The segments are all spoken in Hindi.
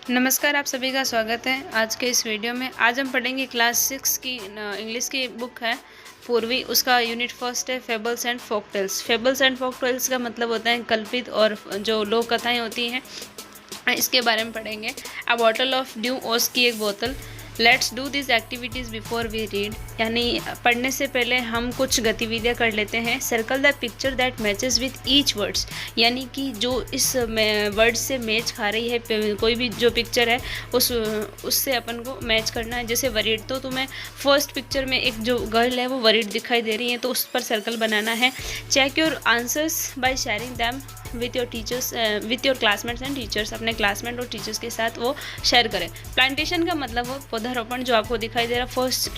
नमस्कार, आप सभी का स्वागत है आज के इस वीडियो में। आज हम पढ़ेंगे क्लास 6 की इंग्लिश की बुक है पूर्वी। उसका यूनिट फर्स्ट है फेबल्स एंड फोकटेल्स। फेबल्स एंड फोकटेल्स का मतलब होता है कल्पित और जो लोक कथाएँ होती हैं, इसके बारे में पढ़ेंगे। अ बॉटल ऑफ ड्यू, ओस की एक बोतल। Let's do this activities before we read, यानी पढ़ने से पहले हम कुछ गतिविधियाँ कर लेते हैं। Circle the picture that matches with each words, यानी कि जो इस वर्ड से मैच खा रही है, कोई भी जो पिक्चर है उससे अपन को मैच करना है। जैसे वरीड, तो तुम्हें फर्स्ट पिक्चर में एक जो गर्ल है वो वरीड दिखाई दे रही है, तो उस पर सर्कल बनाना है। Check your answers by sharing them with your teachers, with your classmates and teachers. अपने क्लासमेट और टीचर्स के साथ वो शेयर करें। प्लांटेशन का मतलब वो पौधारोपण, जो आपको दिखाई दे रहा फर्स्ट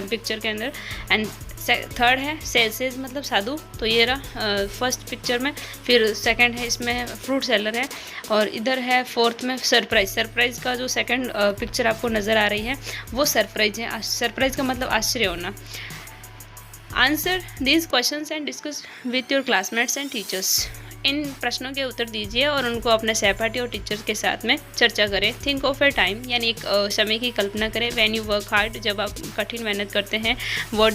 पिक्चर के अंदर। एंड थर्ड है सेल्सेज, मतलब साधु, तो ये रहा फर्स्ट पिक्चर में। फिर सेकंड है इसमें फ्रूट सेलर है, और इधर है फोर्थ में सरप्राइज। सरप्राइज का जो सेकंड पिक्चर आपको नज़र आ रही है वो सरप्राइज है। सरप्राइज का मतलब आश्चर्य होना। Answer these questions and discuss with your classmates and teachers. इन प्रश्नों के उत्तर दीजिए और उनको अपने सहपाठी और टीचर्स के साथ में चर्चा करें। थिंक ऑफ ए टाइम, यानी एक समय की कल्पना करें। व्हेन यू वर्क हार्ड, जब आप कठिन मेहनत करते हैं। What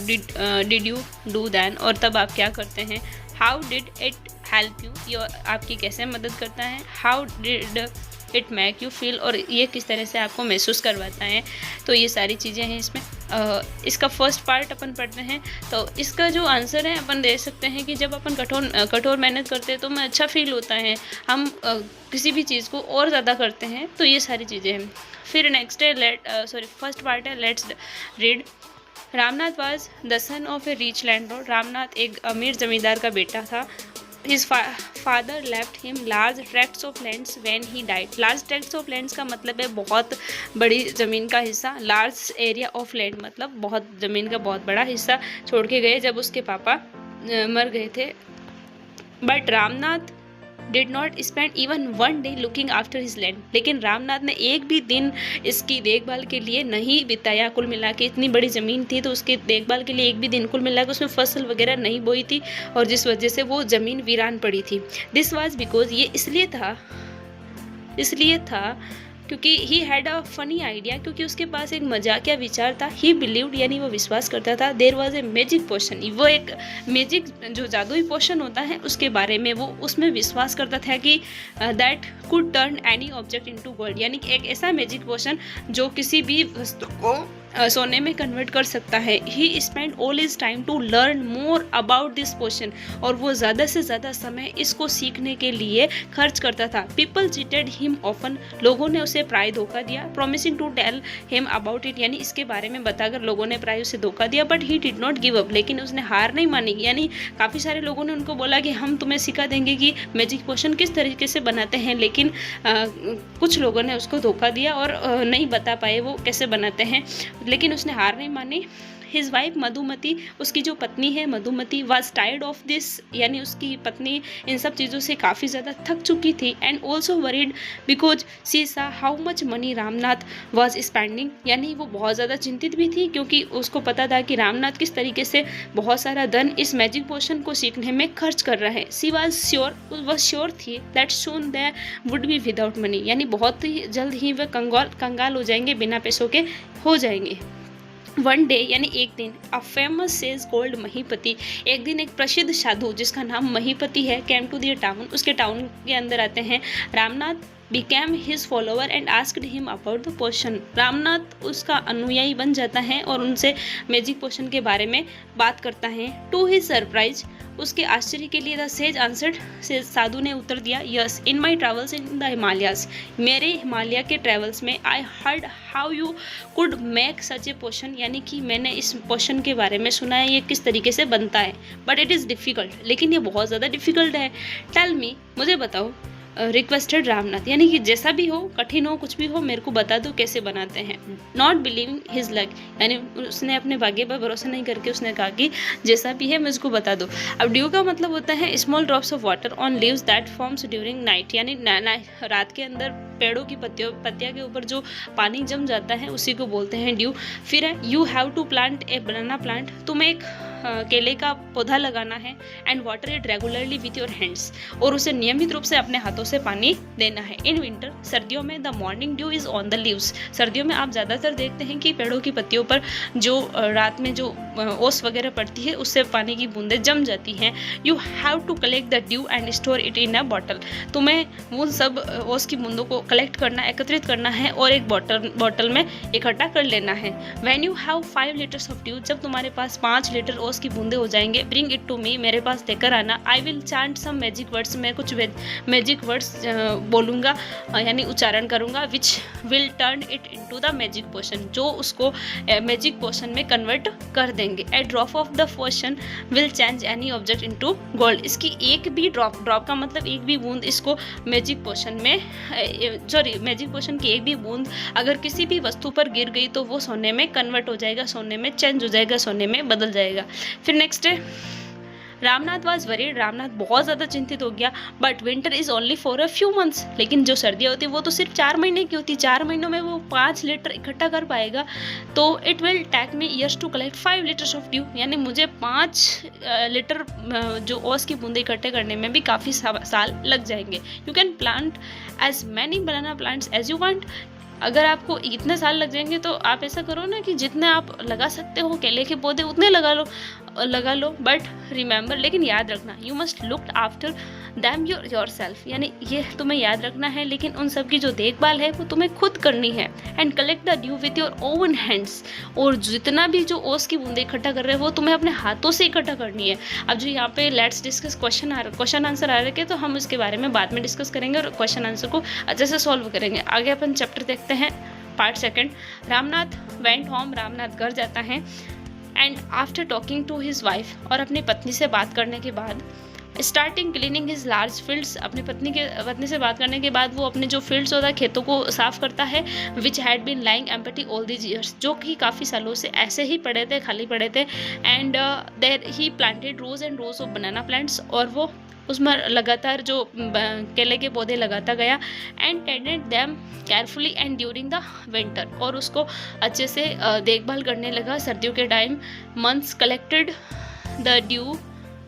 did you do then, और तब आप क्या करते हैं। How did it help you, ये आपकी कैसे मदद करता है। How did it make you feel, और ये किस तरह से आपको महसूस करवाता है। तो ये सारी चीज़ें हैं इसमें। इसका फर्स्ट पार्ट अपन पढ़ते हैं। तो इसका जो आंसर है अपन दे सकते हैं कि जब अपन कठोर मेहनत करते हैं तो हमें अच्छा फील होता है। हम किसी भी चीज़ को और ज़्यादा करते हैं, तो ये सारी चीज़ें हैं। फिर नेक्स्ट है फर्स्ट पार्ट है let's read. Ramnath was the son of A rich landlord. Ramnath एक अमीर जमींदार का बेटा था। His father left him large tracts of lands when he died. Large tracts of lands का मतलब है बहुत बड़ी ज़मीन का हिस्सा। Large area of land मतलब बहुत ज़मीन का बहुत बड़ा हिस्सा छोड़ के गए जब उसके पापा मर गए थे। But Ramnath did not spend even one day looking after his land. लेकिन रामनाथ ने एक भी दिन इसकी देखभाल के लिए नहीं बिताया। कुल मिला के इतनी बड़ी ज़मीन थी, तो उसकी देखभाल के लिए एक भी दिन, कुल मिला के उसमें फसल वगैरह नहीं बोई थी, और जिस वजह से वो ज़मीन वीरान पड़ी थी। दिस वाज बिकॉज, ये इसलिए था क्योंकि he had a funny idea, क्योंकि उसके पास एक मजाकिया विचार था। ही बिलीव्ड, यानी वो विश्वास करता था। There was a magic potion, वो एक मैजिक जो जादुई पोशन होता है उसके बारे में वो उसमें विश्वास करता था कि that could turn any object into gold, यानी कि एक ऐसा मैजिक पोशन जो किसी भी वस्तु को सोने में कन्वर्ट कर सकता है। He spend all his time to learn more about this potion, और वो ज़्यादा से ज़्यादा समय इसको सीखने के लिए खर्च करता था। पीपल चीटेड हिम ऑफन, लोगों ने उसे प्राय धोखा दिया। Promising to tell him about it, यानी इसके बारे में बताकर लोगों ने प्राय उसे धोखा दिया। But he did not give up, लेकिन उसने हार नहीं मानी। यानी काफ़ी सारे लोगों ने उनको बोला कि हम तुम्हें सिखा देंगे कि मैजिक पोशन किस तरीके से बनाते हैं, लेकिन कुछ लोगों ने उसको धोखा दिया और नहीं बता पाए वो कैसे बनाते हैं, लेकिन उसने हार नहीं मानी। हिज वाइफ मधुमती, उसकी जो पत्नी है Madhumati, was tired of this, यानी उसकी पत्नी इन सब चीज़ों से काफ़ी ज़्यादा थक चुकी थी। एंड ऑल्सो वरीड बिकॉज सी सा how much money Ramnath was spending, यानी वो बहुत ज़्यादा चिंतित भी थी क्योंकि उसको पता था कि रामनाथ किस तरीके से बहुत सारा धन इस मैजिक पोशन को सीखने में खर्च कर रहा है। सी वाज श्योर, वह श्योर थी that soon they would be without money, यानी बहुत ही जल्द ही वह कंगाल हो जाएंगे, बिना पैसों के हो जाएंगे। वन डे, यानी एक दिन, अ फेमस सेज कॉल्ड महीपति, एक दिन एक प्रसिद्ध साधु जिसका नाम महीपति है, केम टू द टाउन, उसके टाउन के अंदर आते हैं। Ramnath became his follower and asked him about the potion. Ramnath उसका अनुयायी बन जाता है और उनसे मैजिक पोशन के बारे में बात करता है। टू हिज सरप्राइज, उसके आश्चर्य के लिए द सेज आंसर्ड, साधु ने उत्तर दिया, yes in my travels in the Himalayas, मेरे हिमालय के ट्रेवल्स में I heard how you could make such a potion, यानी कि मैंने इस पोशन के बारे में सुना है ये किस तरीके से बनता है। बट इट इज़ डिफ़िकल्ट, लेकिन ये बहुत ज़्यादा डिफ़िकल्ट है। टेल मी, मुझे बताओ। रिक्वेस्टेड रामनाथ, यानी कि जैसा भी हो, कठिन हो, कुछ भी हो, मेरे को बता दो कैसे बनाते हैं। नॉट बिलीविंग हिज लक, यानी उसने अपने भाग्य पर भरोसा नहीं करके उसने कहा कि जैसा भी है मुझको बता दो। अब ड्यू का मतलब होता है small drops of water on leaves that forms during night, यानी रात के अंदर पेड़ों की पत्तियां के ऊपर जो पानी जम जाता है उसी को बोलते हैं ड्यू। फिर है you have to plant a banana plant, तुम एक केले का पौधा लगाना है and water it regularly with your hands, और उसे नियमित रूप से अपने हाथों से पानी देना है। इन विंटर, सर्दियों में, the morning due is on the leaves, सर्दियों में आप ज़्यादातर देखते हैं कि पेड़ों की पत्तियों पर जो रात में जो ओस वगैरह पड़ती है उससे पानी की बूंदें जम जाती हैं। You have to collect the dew and store it in a bottle, तुम्हें वो सब ओस की बूंदों को कलेक्ट करना, एकत्रित करना है और एक बॉटल में इकट्ठा कर लेना है। When you have 5 litres of due, जब तुम्हारे पास 5 लीटर ओस की बूंदे हो जाएंगे, ब्रिंग इट टू मी, मेरे पास लेकर आना। I will chant some magic words, मैं कुछ मैजिक वर्ड्स बोलूँगा यानी उच्चारण करूँगा, which will turn it into the magic potion, जो उसको मैजिक पोशन में कन्वर्ट कर देंगे। A drop of the potion will change any object into gold, इसकी एक भी ड्रॉप का मतलब एक भी बूंद इसको मैजिक पोशन में, सॉरी मैजिक पोशन की एक भी बूंद अगर किसी भी वस्तु पर गिर गई तो वो सोने में कन्वर्ट हो जाएगा, सोने में चेंज हो जाएगा, सोने में बदल जाएगा। फिर नेक्स्ट है रामनाथ वॉज वरीड, रामनाथ बहुत ज़्यादा चिंतित हो गया। But winter is only for a few months, लेकिन जो सर्दियाँ होती है वो तो सिर्फ 4 महीने की होती है, 4 महीनों में वो 5 लीटर इकट्ठा कर पाएगा। तो it will take me years to collect 5 litres of dew, यानी मुझे 5 लीटर जो ओस की बूंदे इकट्ठे करने में भी काफ़ी साल लग जाएंगे। You can plant as many banana plants as you want, अगर आपको इतने साल लग जाएंगे तो आप ऐसा करो ना कि जितने आप लगा सकते हो केले के पौधे उतने लगा लो। बट रिमेंबर, लेकिन याद रखना, you must look after them yourself, यानी ये तुम्हें याद रखना है, लेकिन उन सब की जो देखभाल है वो तुम्हें खुद करनी है। And collect the due with your own hands, और जितना भी जो ओस की बूंदे इकट्ठा कर रहे हो वो तुम्हें अपने हाथों से इकट्ठा करनी है। अब जो यहाँ पे लेट्स डिस्कस क्वेश्चन आंसर आ रहे हैं, तो हम उसके बारे में बाद में डिस्कस करेंगे और क्वेश्चन आंसर को अच्छे से सॉल्व करेंगे। आगे अपन चैप्टर देखते हैं, part 2। Ramnath went home, Ramnath घर जाता है। And after talking to his wife, और अपनी पत्नी से बात करने के बाद, starting cleaning his large fields, अपनी पत्नी से बात करने के बाद वो अपने जो फील्ड्स होता है, खेतों को साफ करता है। Which had been lying empty all these years, जो कि काफ़ी सालों से ऐसे ही पड़े थे, खाली पड़े थे। And there he planted rows and rows of banana plants, और वो उसमें लगातार जो केले के पौधे लगाता गया। And tended them carefully and during the winter, और उसको अच्छे से देखभाल करने लगा सर्दियों के time. Months collected the due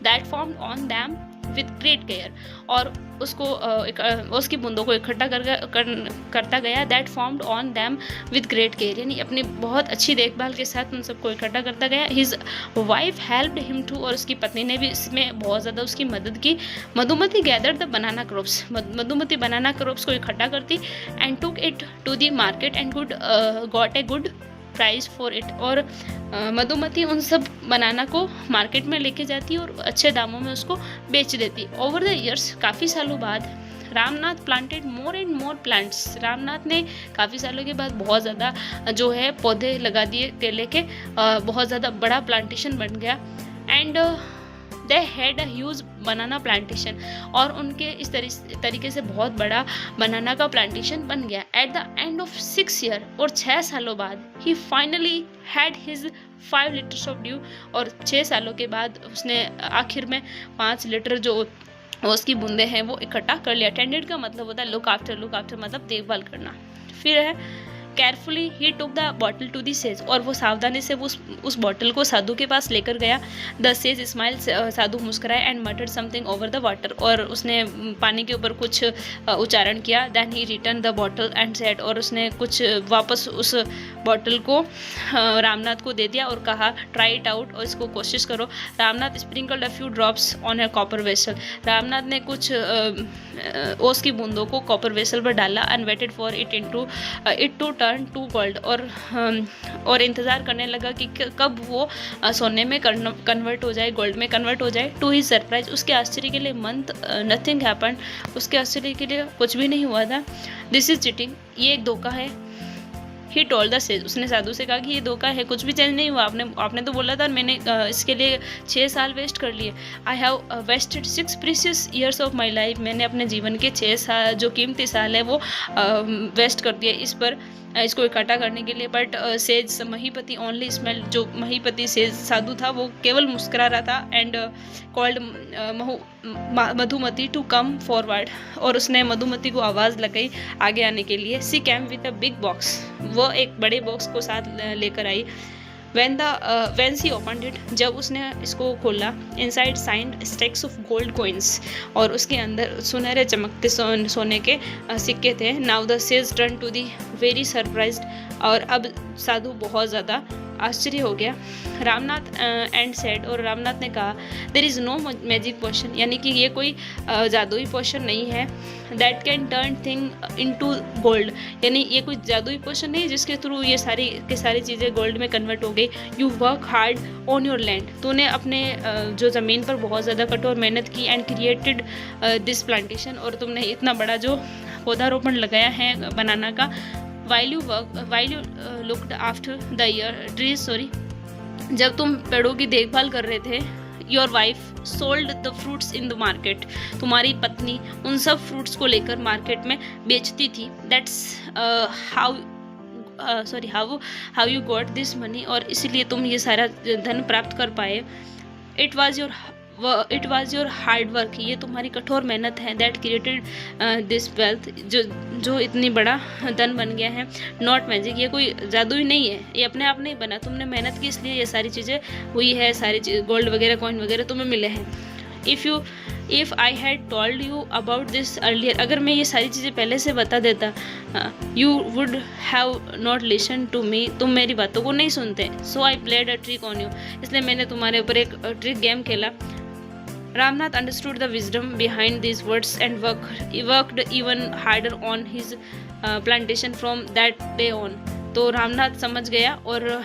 that formed on them with great care, और उसको उसकी बूंदों को इकट्ठा करता गया। That formed on them with great care, यानी अपनी बहुत अच्छी देखभाल के साथ उन सबको इकट्ठा करता गया। His wife helped him too, और उसकी पत्नी ने भी इसमें बहुत ज़्यादा उसकी मदद की। Madhumati gathered the banana crops, Madhumati banana crops को इकट्ठा करती। And took it to the market and got a good price for it, और मधुमती उन सब बनाना को मार्केट में लेके जाती और अच्छे दामों में उसको बेच देती। ओवर द ईयर्स, काफ़ी सालों बाद, Ramnath planted more and more plants, Ramnath ने काफ़ी सालों के बाद बहुत ज़्यादा जो है पौधे लगा दिए केले के, बहुत ज़्यादा बड़ा प्लांटेशन बन गया। And they had a huge banana plantation, और उनके इस तरीके से बहुत बड़ा बनाना का प्लांटेशन बन गया। At the end of 6 year, और 6 सालों बाद, he finally had his 5 litres of dew, और 6 सालों के बाद उसने आखिर में 5 लीटर जो उसकी बूंदे हैं वो इकट्ठा कर लिया। टेंडेड का मतलब होता है लुक आफ्टर मतलब देखभाल करना। फिर है carefully he took the bottle to the sage, और वो सावधानी से उस बॉटल को साधु के पास लेकर गया। द सेज स्माइल, साधु मुस्कुराए। And muttered something over the water, और उसने पानी के ऊपर कुछ उच्चारण किया। Then he returned the bottle and said, और उसने कुछ वापस उस बॉटल को रामनाथ को दे दिया और कहा ट्राई इट आउट, और इसको कोशिश करो। Ramnath sprinkled a few drops on A copper vessel, Ramnath ने कुछ ओस की बूंदों को कॉपर वेसल पर डाला। And waited for it to turn to gold, और इंतज़ार करने लगा कि कब वो सोने में कन्वर्ट हो जाए, गोल्ड में कन्वर्ट हो जाए। टू हिज सरप्राइज, उसके आश्चर्य के लिए, नथिंग हैपेंड, उसके आश्चर्य के लिए कुछ भी नहीं हुआ था। दिस इज चीटिंग, ये एक धोखा है। ही टोल्ड द सेज, उसने साधु से कहा कि ये धोखा है, कुछ भी चेंज नहीं हुआ, आपने तो बोला था, मैंने इसके लिए 6 साल वेस्ट कर लिए। I have wasted 6 precious years of my life, मैंने अपने जीवन के 6 साल जो कीमती साल है वो वेस्ट कर दिए इस पर, इसको इकट्ठा करने के लिए। बट सेज महीपति ओनली स्मेल, जो महीपति सेज साधु था वो केवल मुस्कुरा रहा था। And called Madhumati to come forward, और उसने मधुमती को आवाज़ लगाई आगे आने के लिए। She came with a big box, वो एक बड़े बॉक्स को साथ लेकर आई। व्हेन सी ओपनड इट, जब उसने इसको खोला, inside signed stacks of gold coins, और उसके अंदर सुनहरे चमकते सोने के सिक्के थे। Now the sage turn to the very surprised, और अब साधु बहुत ज़्यादा आश्चर्य हो गया। रामनाथ एंड सेड, और रामनाथ ने कहा, there is no magic potion, यानी कि ये कोई जादुई पोशन नहीं है, that can turn thing into gold, यानी ये कोई जादुई पोशन नहीं जिसके थ्रू ये सारी की सारी चीज़ें गोल्ड में कन्वर्ट हो गई। You work hard on your land, तूने अपने जो ज़मीन पर बहुत ज़्यादा कठोर मेहनत की, एंड क्रिएटेड दिस प्लांटेशन, और तुमने इतना बड़ा जो पौधारोपण लगाया है बनाना का। while you looked after the trees, जब तुम पेड़ों की देखभाल कर रहे थे, your wife sold the fruits in the market, तुम्हारी पत्नी उन सब फ्रूट्स को लेकर मार्केट में बेचती थी। That's how you got this money, और इसीलिए तुम ये सारा धन प्राप्त कर पाए। It was your hard work, ये तुम्हारी कठोर मेहनत है, दैट क्रिएटेड दिस वेल्थ, जो इतनी बड़ा धन बन गया है। नॉट मैजिक, ये कोई जादू ही नहीं है, ये अपने आप नहीं बना, तुमने मेहनत की इसलिए ये सारी चीज़ें हुई है, सारी गोल्ड वगैरह कॉइन वगैरह तुम्हें मिले हैं। If I had told you about this earlier, अगर मैं ये सारी चीज़ें पहले से बता देता, you would have not listen to me, तुम मेरी बातों को नहीं सुनते। So I played a trick on you, इसलिए मैंने तुम्हारे ऊपर एक ट्रिक गेम खेला। Ramnath understood the wisdom behind these words and worked even harder on his plantation from that day on. तो रामनाथ समझ गया, और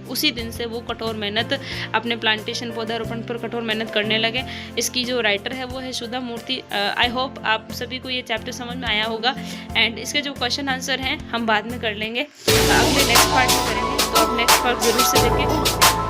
उसी दिन से वो कठोर मेहनत अपने प्लांटेशन पौधारोपण पर कठोर मेहनत करने लगे। इसकी जो राइटर है वो है सुधा मूर्ति। आई होप आप सभी को ये चैप्टर समझ में आया होगा, एंड इसके जो क्वेश्चन आंसर हैं हम बाद में कर लेंगे, अगले नेक्स्ट पार्ट में करेंगे, तो आप नेक्स्ट पार्ट जरूर से देखें।